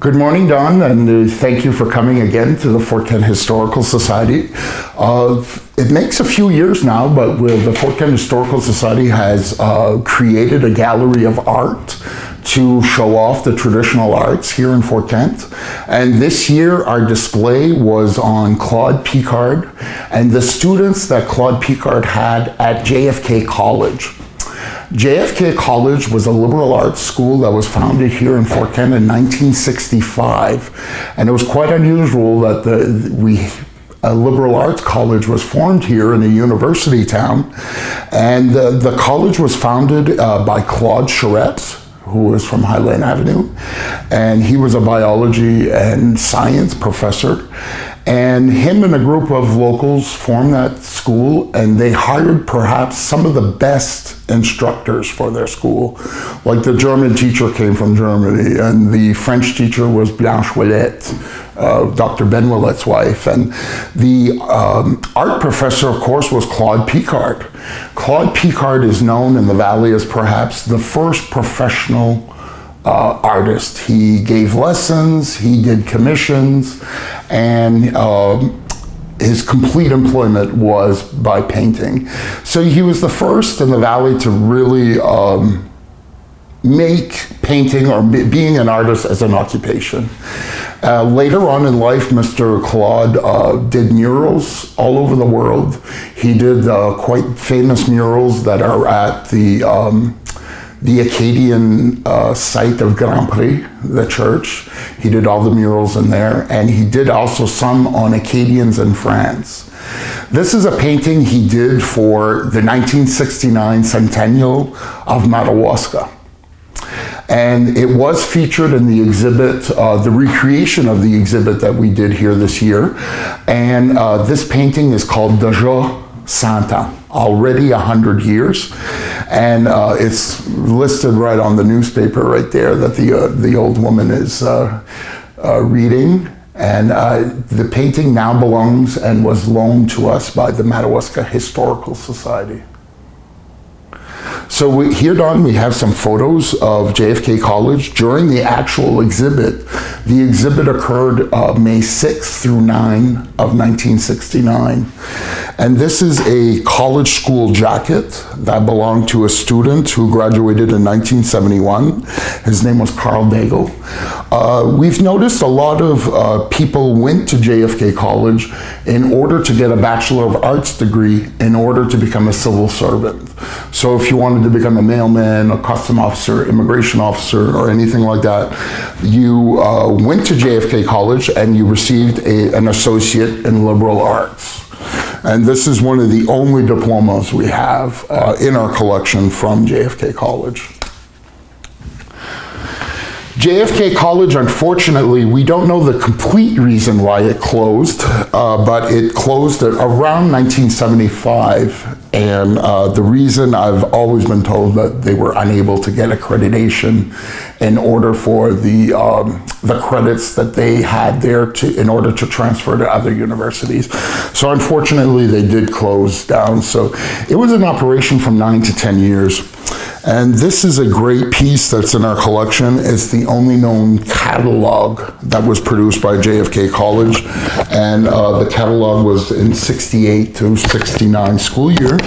Good morning, Don, and thank you for coming again to the Fort Kent Historical Society. It makes a few years now, but the Fort Kent Historical Society has created a gallery of art to show off the traditional arts here in Fort Kent. And this year, our display was on Claude Picard and the students that Claude Picard had at JFK College. JFK College was a liberal arts school that was founded here in Fort Kent in 1965. And it was quite unusual that a liberal arts college was formed here in a university town. And the college was founded by Claude Picard, who was from Highland Avenue. And he was a biology and science professor. And him and a group of locals formed that school, and they hired perhaps some of the best instructors for their school. Like the German teacher came from Germany, and the French teacher was Joella, Dr. Ben Willet's wife. And the art professor, of course, was Claude Picard. Claude Picard is known in the Valley as perhaps the first professional artist. He gave lessons, he did commissions, and his complete employment was by painting. So he was the first in the Valley to really make painting or being an artist as an occupation. Later on in life, Mr. Claude did murals all over the world. He did quite famous murals that are at the Acadian site of Grand Prix, the church. He did all the murals in there, and he did also some on Acadians in France. This is a painting he did for the 1969 centennial of Madawaska. And it was featured in the exhibit, the recreation of the exhibit that we did here this year. And this painting is called Déjà Santa, already 100 years. And it's listed right on the newspaper right there that the old woman is reading. And the painting now belongs and was loaned to us by the Madawaska Historical Society. So here, Don, we have some photos of JFK College during the actual exhibit. The exhibit occurred May 6th through 9 of 1969. And this is a college school jacket that belonged to a student who graduated in 1971. His name was Carl Daigle. We've noticed a lot of people went to JFK College in order to get a Bachelor of Arts degree in order to become a civil servant. So if you wanted to become a mailman, a custom officer, immigration officer, or anything like that, you went to JFK College and you received an associate in liberal arts. And this is one of the only diplomas we have in our collection from JFK College. JFK College, unfortunately, we don't know the complete reason why it closed, but it closed at around 1975. And the reason, I've always been told that they were unable to get accreditation in order for the credits that they had there in order to transfer to other universities. So unfortunately, they did close down. So it was an operation from 9 to 10 years. And this is a great piece that's in our collection. It's the only known catalog that was produced by JFK College. And the catalog was in 68 to 69 school year.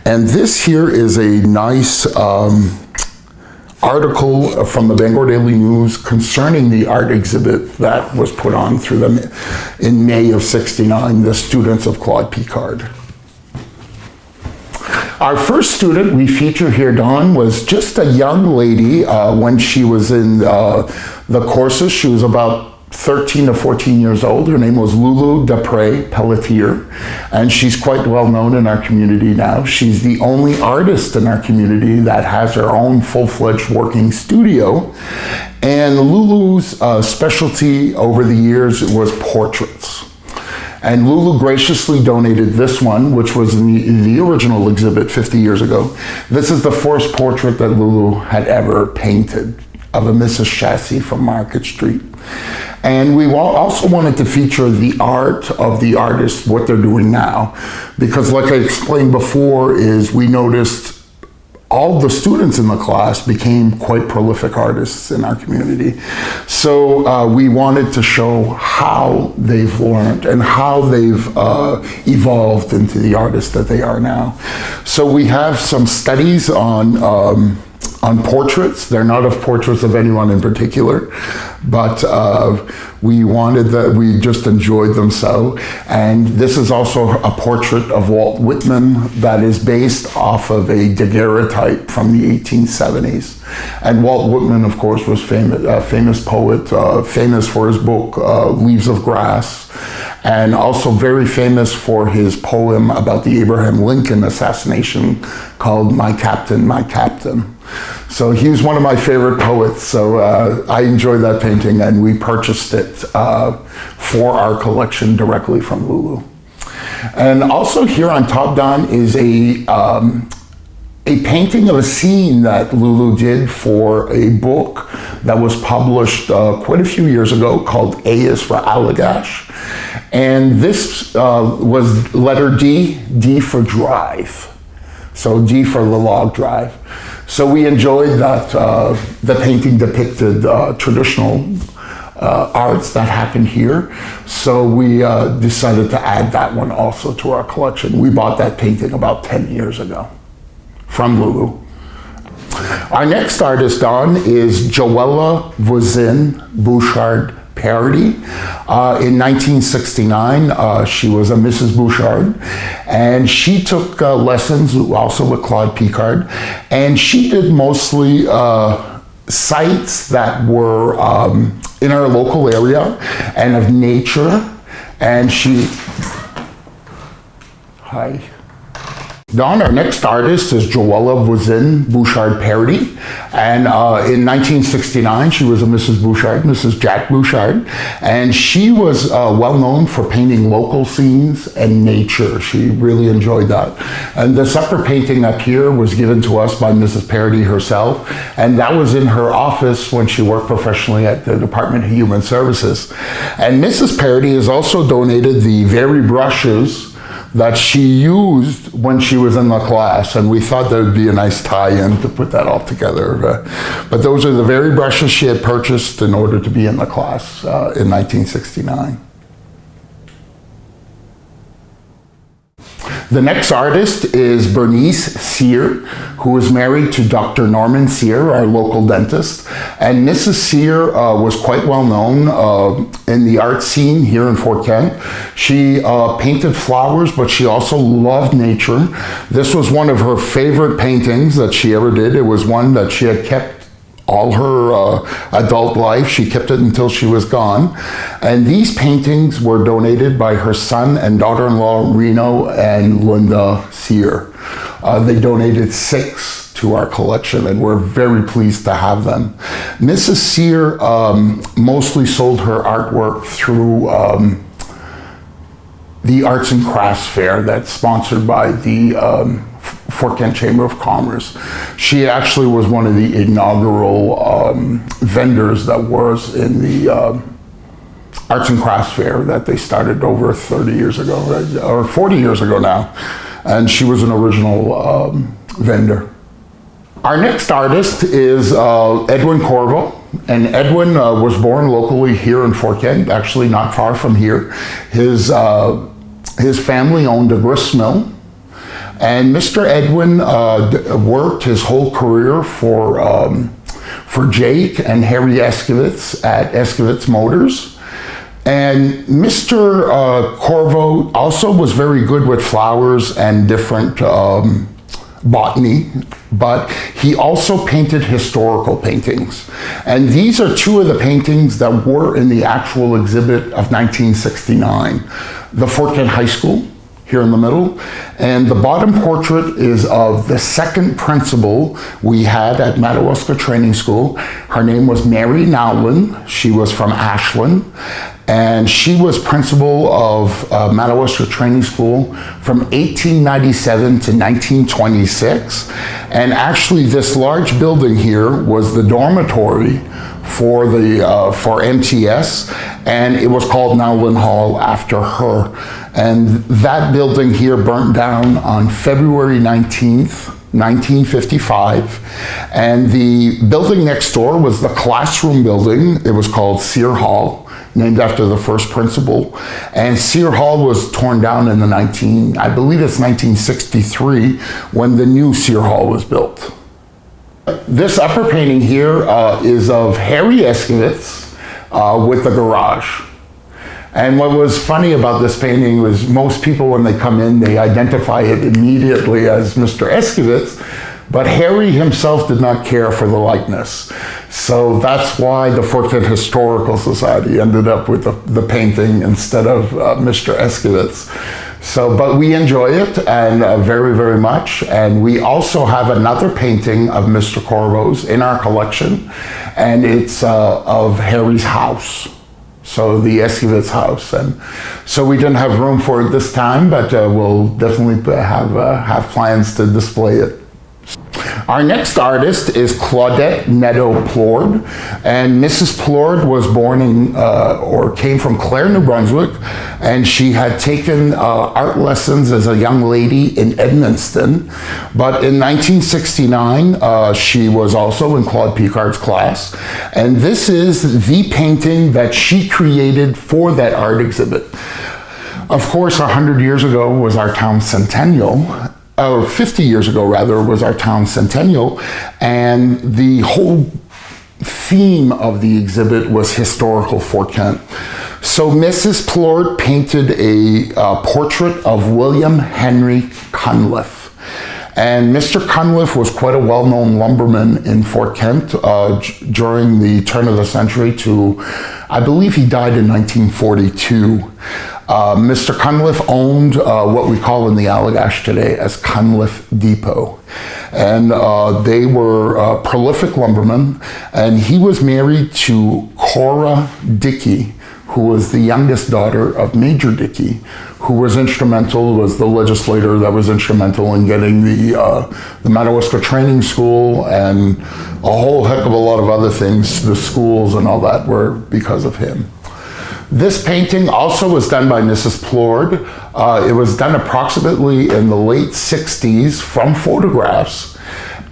And this here is a nice article from the Bangor Daily News concerning the art exhibit that was put on through them in May of 69, the students of Claude Picard. Our first student we feature here, Dawn, was just a young lady when she was in the courses. She was about 13 to 14 years old. Her name was LuLu Deprey Pelletier, and she's quite well known in our community now. She's the only artist in our community that has her own full-fledged working studio. And LuLu's specialty over the years was portraits. And LuLu graciously donated this one, which was the original exhibit 50 years ago. This is the first portrait that LuLu had ever painted of a Mrs. Chassis from Market Street. And we also wanted to feature the art of the artists, what they're doing now. Because like I explained before, is we noticed all the students in the class became quite prolific artists in our community. So we wanted to show how they've learned and how they've evolved into the artists that they are now. So we have some studies on portraits. They're not of portraits of anyone in particular, but we wanted that, we just enjoyed them so. And this is also a portrait of Walt Whitman that is based off of a daguerreotype from the 1870s. And Walt Whitman, of course, was famous poet, famous for his book, Leaves of Grass, and also very famous for his poem about the Abraham Lincoln assassination called My Captain, My Captain. So he was one of my favorite poets, so I enjoyed that painting, and we purchased it for our collection directly from LuLu. And also here on Top Don is a painting of a scene that LuLu did for a book that was published quite a few years ago called A is for Allagash. And this was letter D, D for drive. So D for the log drive. So we enjoyed that the painting depicted traditional arts that happened here. So we decided to add that one also to our collection. We bought that painting about 10 years ago from LuLu. Our next artist on is Joella Voisine Bouchard Paradis. In 1969, she was a Mrs. Bouchard, and she took lessons also with Claude Picard, and she did mostly sites that were in our local area and of nature, and she... Hi. Don, our next artist is Joella Voisine Bouchard Paradis, and in 1969 she was a Mrs. Bouchard, Mrs. Jack Bouchard, and she was well known for painting local scenes and nature. She really enjoyed that. And the separate painting up here was given to us by Mrs. Paradis herself, and that was in her office when she worked professionally at the Department of Human Services. And Mrs. Paradis has also donated the very brushes that she used when she was in the class, and we thought that would be a nice tie-in to put that all together. But those are the very brushes she had purchased in order to be in the class in 1969. The next artist is Bernice Cyr, who is married to Dr. Norman Cyr, our local dentist. And Mrs. Cyr was quite well known in the art scene here in Fort Kent. She painted flowers, but she also loved nature. This was one of her favorite paintings that she ever did. It was one that she had kept all her adult life. She kept it until she was gone. And these paintings were donated by her son and daughter-in-law, Reno and Linda Cyr. They donated 6 to our collection, and we're very pleased to have them. Mrs. Cyr mostly sold her artwork through the Arts and Crafts Fair that's sponsored by the Fort Kent Chamber of Commerce. She actually was one of the inaugural vendors that was in the Arts and Crafts Fair that they started over 30 years ago, right? Or 40 years ago now. And she was an original vendor. Our next artist is Edwin Corriveau. And Edwin was born locally here in Fort Kent, actually not far from here. His family owned a grist mill. And Mr. Edwin worked his whole career for Jake and Harry Escovitz at Escovitz Motors. And Mr. Corriveau also was very good with flowers and different botany, but he also painted historical paintings. And these are 2 of the paintings that were in the actual exhibit of 1969. The Fort Kent High School, here in the middle. And the bottom portrait is of the second principal we had at Madawaska Training School. Her name was Mary Nowlin. She was from Ashland. And she was principal of Madawaska Training School from 1897 to 1926. And actually this large building here was the dormitory for MTS, and it was called Nowlin Hall after her. And that building here burnt down on February 19th, 1955. And the building next door was the classroom building. It was called Sear Hall, named after the first principal. And Sear Hall was torn down in I believe it's 1963, when the new Sear Hall was built. This upper painting here is of Harry Escovitz with the garage. And what was funny about this painting was most people, when they come in, they identify it immediately as Mr. Escovitz, but Harry himself did not care for the likeness. So that's why the Fort Kent Historical Society ended up with the painting instead of Mr. Escovitz. So, but we enjoy it, and very, very much. And we also have another painting of Mr. Corriveau's in our collection, and it's of Harry's house. So the Escovitz house. And so we didn't have room for it this time, but we'll definitely have plans to display it. Our next artist is Claudette Nadeau Plourde, and Mrs. Plourde was born in, or came from Clare, New Brunswick, and she had taken art lessons as a young lady in Edmundston. But in 1969, she was also in Claude Picard's class, and this is the painting that she created for that art exhibit. Of course, 100 years ago was our town centennial, or 50 years ago rather, was our town centennial, and the whole theme of the exhibit was historical Fort Kent. So Mrs. Plourde painted a portrait of William Henry Cunliffe. And Mr. Cunliffe was quite a well-known lumberman in Fort Kent during the turn of the century to, I believe he died in 1942. Mr. Cunliffe owned what we call in the Allagash today as Cunliffe Depot. And they were prolific lumbermen, and he was married to Cora Dickey, who was the youngest daughter of Major Dickey, who was the legislator that was instrumental in getting the Madawaska Training School and a whole heck of a lot of other things. The schools and all that were because of him. This painting also was done by Mrs. Plourde. It was done approximately in the late 60s from photographs.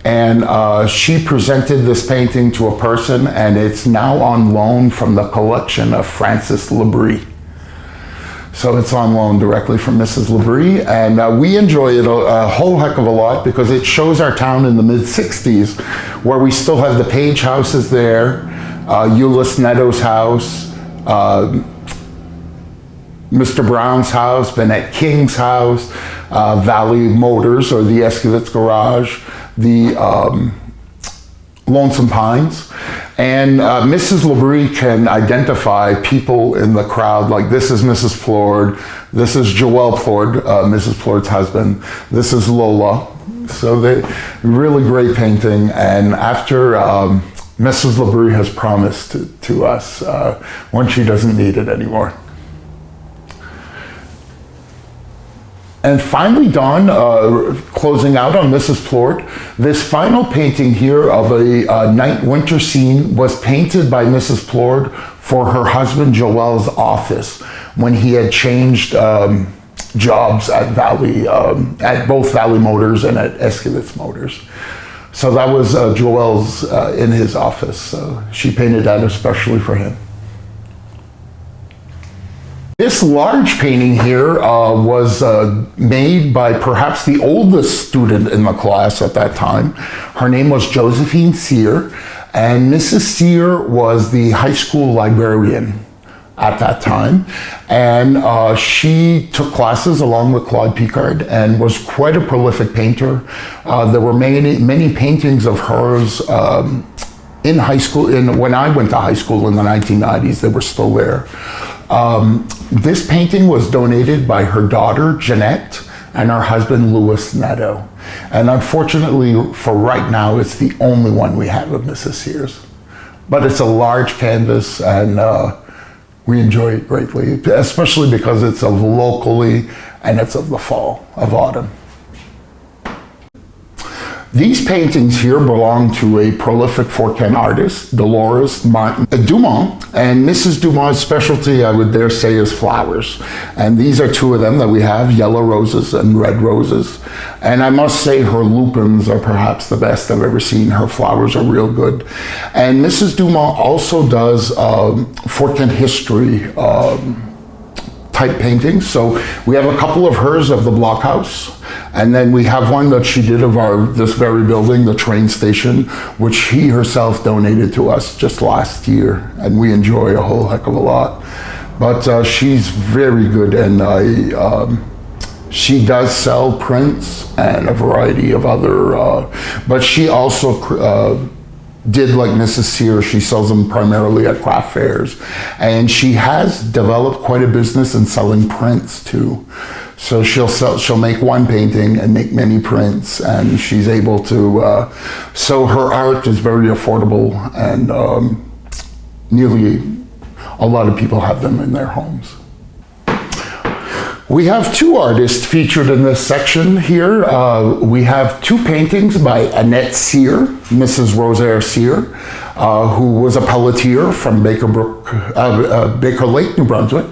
And she presented this painting to a person, and it's now on loan from the collection of Francis Labrie. So it's on loan directly from Mrs. Labrie, and we enjoy it a whole heck of a lot because it shows our town in the mid-60s, where we still have the Page houses there, Euless Nadeau's house, Mr. Brown's house, Vanette King's house, Valley Motors, or the Escovitz Garage, the Lonesome Pines. And Mrs. Labrie can identify people in the crowd, like this is Mrs. Plourde, this is Joella Plourde, Mrs. Plourde's husband, this is Lola. So they really great painting. And after Mrs. Labrie has promised to us when she doesn't need it anymore. And finally, Dawn, closing out on Mrs. Plourde, this final painting here of a night winter scene was painted by Mrs. Plourde for her husband Joel's office when he had changed jobs at at both Valley Motors and at Escovitz Motors. So that was Joel's in his office. So she painted that especially for him. This large painting here was made by perhaps the oldest student in the class at that time. Her name was Josephine Sear, and Mrs. Sear was the high school librarian at that time. And she took classes along with Claude Picard and was quite a prolific painter. There were many paintings of hers in high school. When I went to high school in the 1990s, they were still there. This painting was donated by her daughter, Jeanette, and her husband, Louis Nadeau. And unfortunately, for right now, it's the only one we have of Mrs. Sears. But it's a large canvas, and we enjoy it greatly, especially because it's of locally, and it's of the fall, of autumn. These paintings here belong to a prolific Fort Kent artist, Dolores Dumond, and Mrs. Dumond's specialty, I would dare say, is flowers. And these are two of them that we have, yellow roses and red roses. And I must say her lupins are perhaps the best I've ever seen. Her flowers are real good. And Mrs. Dumond also does Fort Kent history type paintings. So we have a couple of hers of the blockhouse, and then we have one that she did of this very building, the train station, which she herself donated to us just last year, and we enjoy a whole heck of a lot. But she's very good, and she does sell prints and a variety of other, but she also did like Mrs. Sear, she sells them primarily at craft fairs. And she has developed quite a business in selling prints too. So she'll make one painting and make many prints, and she's able to, so her art is very affordable, and nearly a lot of people have them in their homes. We have two artists featured in this section here. We have two paintings by Annette Sear, Mrs. Rosaire Sear, who was a Pelletier from Baker Lake, New Brunswick.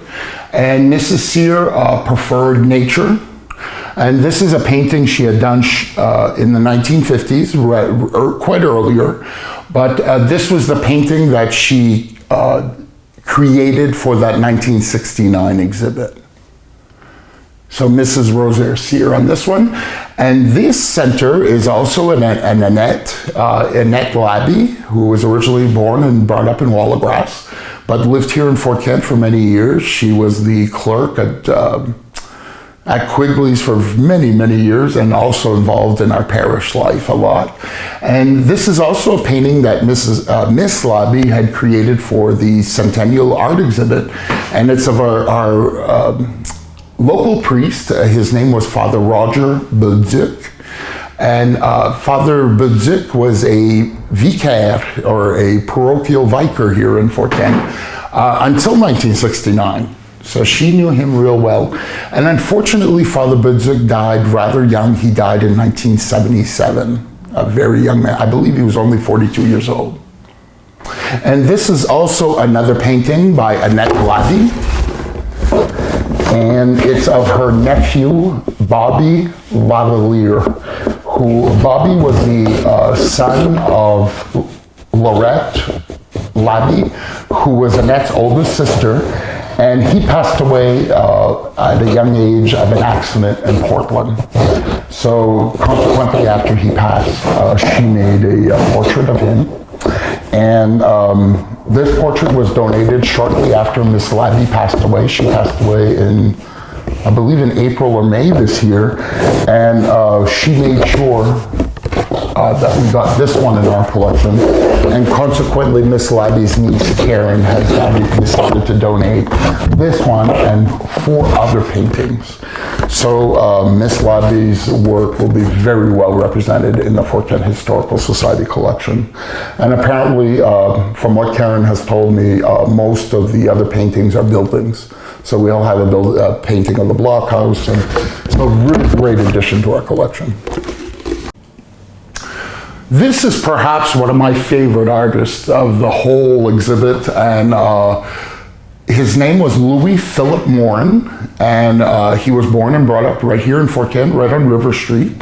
And Mrs. Sear preferred nature. And this is a painting she had done in the 1950s, quite earlier. But this was the painting that she created for that 1969 exhibit. So Mrs. Rosaire Sear on this one. And this center is also Annette Labby, who was originally born and brought up in Wallagrass, but lived here in Fort Kent for many years. She was the clerk at Quigley's for many, many years, and also involved in our parish life a lot. And this is also a painting that Miss Labby had created for the Centennial Art Exhibit, and it's of our local priest. His name was Father Roger Budzik, and Father Budzik was a vicaire, or a parochial vicar here in Fort Kent until 1969. So she knew him real well. And unfortunately, Father Budzik died rather young. He died in 1977, a very young man. I believe he was only 42 years old. And this is also another painting by Annette Labby. And it's of her nephew, Bobby Lavalier, who Bobby was the son of Laurette Labby, who was Annette's oldest sister, and he passed away at a young age of an accident in Portland. So consequently, after he passed, she made a portrait of him. And this portrait was donated shortly after Miss Labby passed away. She passed away in, I believe, in April or May this year. And she made sure that we got this one in our collection. And consequently, Miss Labby's niece, Karen, has decided to donate this one and 4 other paintings. So Miss Labby's work will be very well represented in the Fort Kent Historical Society collection. And apparently, from what Karen has told me, most of the other paintings are buildings. So we'll have a painting of the blockhouse, and it's a really great addition to our collection. This is perhaps one of my favorite artists of the whole exhibit, and his name was Louis Philippe Morin, and he was born and brought up right here in Fort Kent, right on River Street.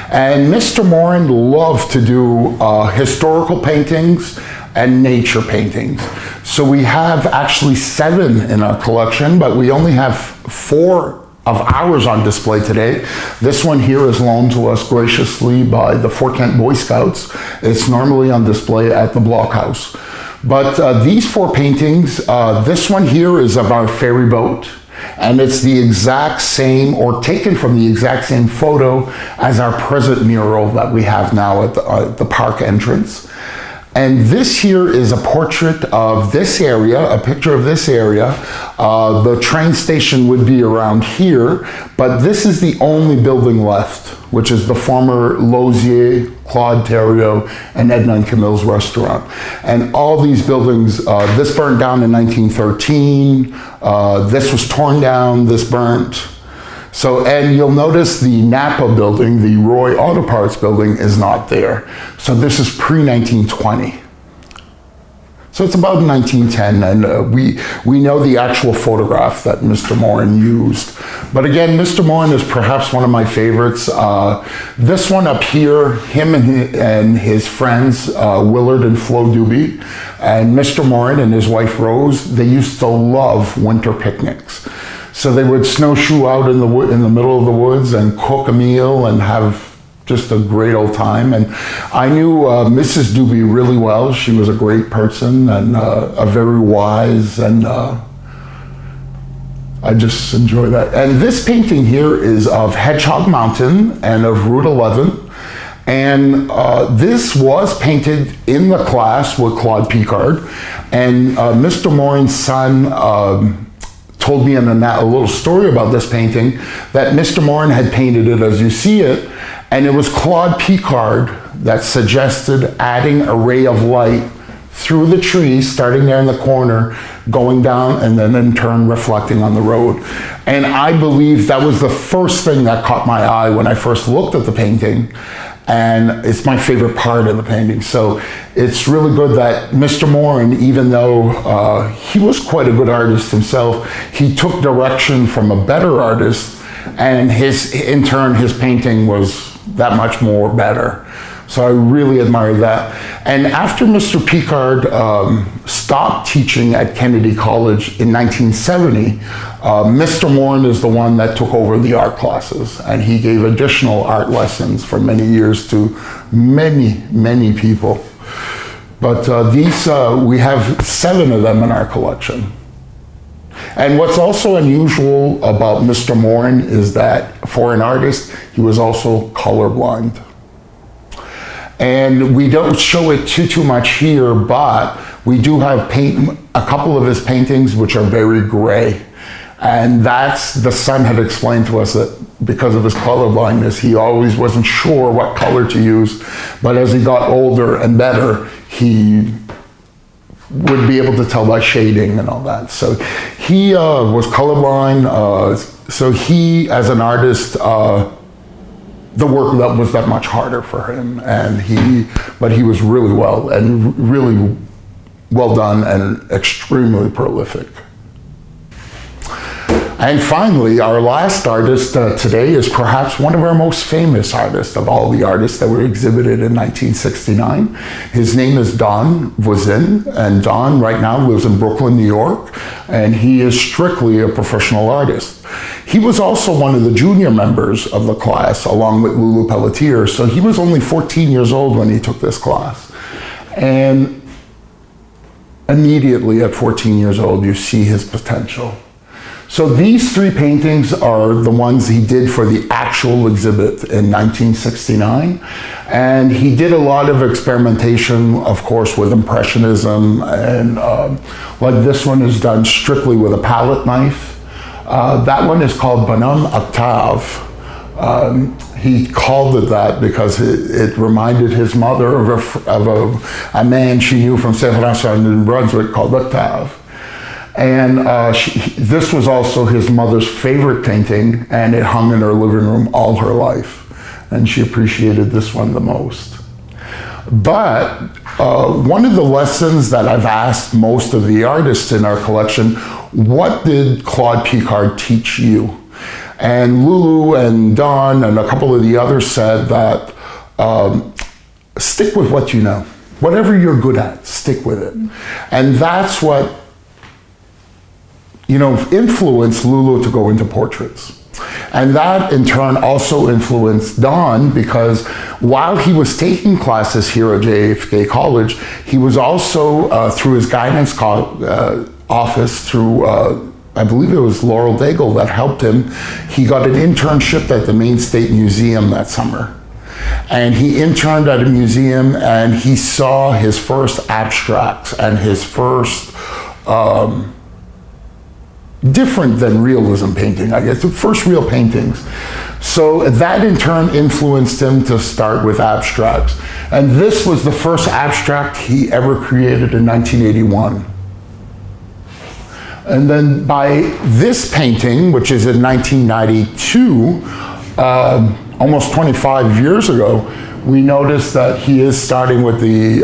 And Mr. Morin loved to do historical paintings and nature paintings. So we have actually 7 in our collection, but we only have 4 of ours on display today. This one here is loaned to us graciously by the Fort Kent Boy Scouts. It's normally on display at the Blockhouse. But these 4 paintings, this one here is of our ferry boat, and it's the exact same, or taken from the exact same photo as our present mural that we have now at the park entrance. And this here is a portrait of this area, a picture of this area. The train station would be around here, but this is the only building left, which is the former Lozier, Claude Picard, and Edna and Camille's restaurant. And all these buildings, this burned down in 1913, this was torn down, this burnt. So, and you'll notice the Napa building, the Roy Auto Parts building, is not there. So this is pre-1920. So it's about 1910, and we know the actual photograph that Mr. Morin used. But again, Mr. Morin is perhaps one of my favorites. This one up here, him and his friends, Willard and Flo Doobie, and Mr. Morin and his wife Rose, they used to love winter picnics. So they would snowshoe out in the middle of the woods and cook a meal and have just a great old time. And I knew Mrs. Doobie really well. She was a great person and a very wise, and I just enjoy that. And this painting here is of Hedgehog Mountain and of Route 11. And this was painted in the class with Claude Picard. And Mr. Morin's son told me in a little story about this painting that Mr. Morin had painted it as you see it, and it was Claude Picard that suggested adding a ray of light through the trees, starting there in the corner, going down, and then in turn reflecting on the road. And I believe that was the first thing that caught my eye when I first looked at the painting, and it's my favorite part of the painting. So it's really good that Mr. Morin, even though he was quite a good artist himself, he took direction from a better artist, and in turn his painting was that much more better. So I really admire that. And after Mr. Picard stopped teaching at Kennedy College in 1970, Mr. Morin is the one that took over the art classes, and he gave additional art lessons for many years to many, many people. But these, we have 7 of them in our collection. And what's also unusual about Mr. Morin is that for an artist, he was also colorblind. And we don't show it too much here, but we do have a couple of his paintings which are very gray. And the son had explained to us that because of his colorblindness, he always wasn't sure what color to use. But as he got older and better, he would be able to tell by shading and all that. So he was colorblind. So he, as an artist, the work was that much harder for him, but he was really well done and extremely prolific. And finally, our last artist today is perhaps one of our most famous artists of all the artists that were exhibited in 1969. His name is Don Voisine, and Don right now lives in Brooklyn, New York, and he is strictly a professional artist. He was also one of the junior members of the class, along with LuLu Pelletier, so he was only 14 years old when he took this class. And immediately at 14 years old, you see his potential. So these 3 paintings are the ones he did for the actual exhibit in 1969. And he did a lot of experimentation, of course, with Impressionism. And like this one is done strictly with a palette knife. That one is called Bonhomme Octave. He called it that because it reminded his mother of a man she knew from Saint Vincent and New Brunswick called Octave. And this was also his mother's favorite painting, and it hung in her living room all her life. And she appreciated this one the most. But one of the lessons that I've asked most of the artists in our collection, what did Claude Picard teach you? And Lulu and Don and a couple of the others said that stick with what you know. Whatever you're good at, stick with it. And that's what influenced Lulu to go into portraits. And that in turn also influenced Don, because while he was taking classes here at JFK College, he was also, through his guidance office, through, I believe it was Laurel Daigle that helped him, he got an internship at the Maine State Museum that summer. And he interned at a museum, and he saw his first abstracts and his first, different than realism painting, I guess, the first real paintings. So that in turn influenced him to start with abstracts. And this was the first abstract he ever created in 1981. And then by this painting, which is in 1992, almost 25 years ago, we noticed that he is starting with the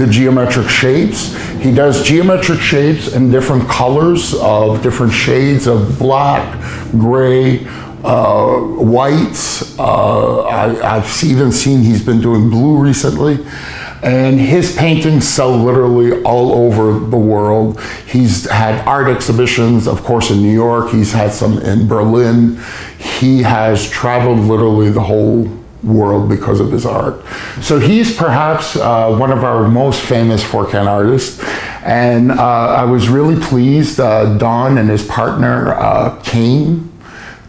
geometric shapes. He does geometric shapes in different colors of different shades of black, gray, whites. I've even seen he's been doing blue recently. And his paintings sell literally all over the world. He's had art exhibitions, of course, in New York. He's had some in Berlin. He has traveled literally the whole world because of his art. So he's perhaps one of our most famous Forcan artists. And I was really pleased. Don and his partner came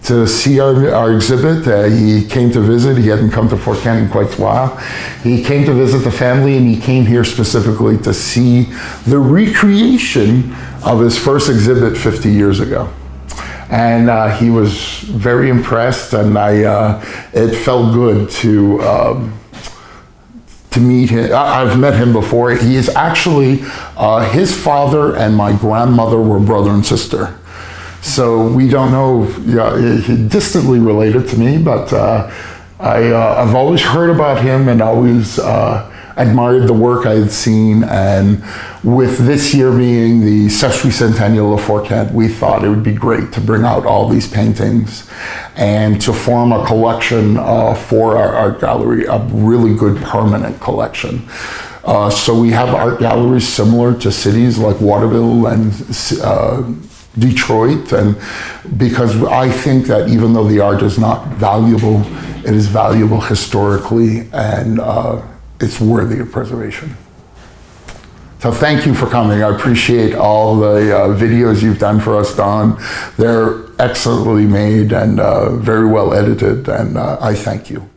to see our exhibit. He came to visit. He hadn't come to Fort Kent in quite a while. He came to visit the family, and he came here specifically to see the recreation of his first exhibit 50 years ago. And he was very impressed, and it felt good to meet him. I've met him before. He is actually, his father and my grandmother were brother and sister. So we don't know, distantly related to me, but I've always heard about him and always admired the work I had seen. And with this year being the sesquicentennial of Fort Kent, we thought it would be great to bring out all these paintings and to form a collection for our art gallery, a really good permanent collection. So we have art galleries similar to cities like Waterville and Detroit, and because I think that even though the art is not valuable, it is valuable historically, and it's worthy of preservation. So thank you for coming. I appreciate all the videos you've done for us, Don. They're excellently made and very well edited, and I thank you.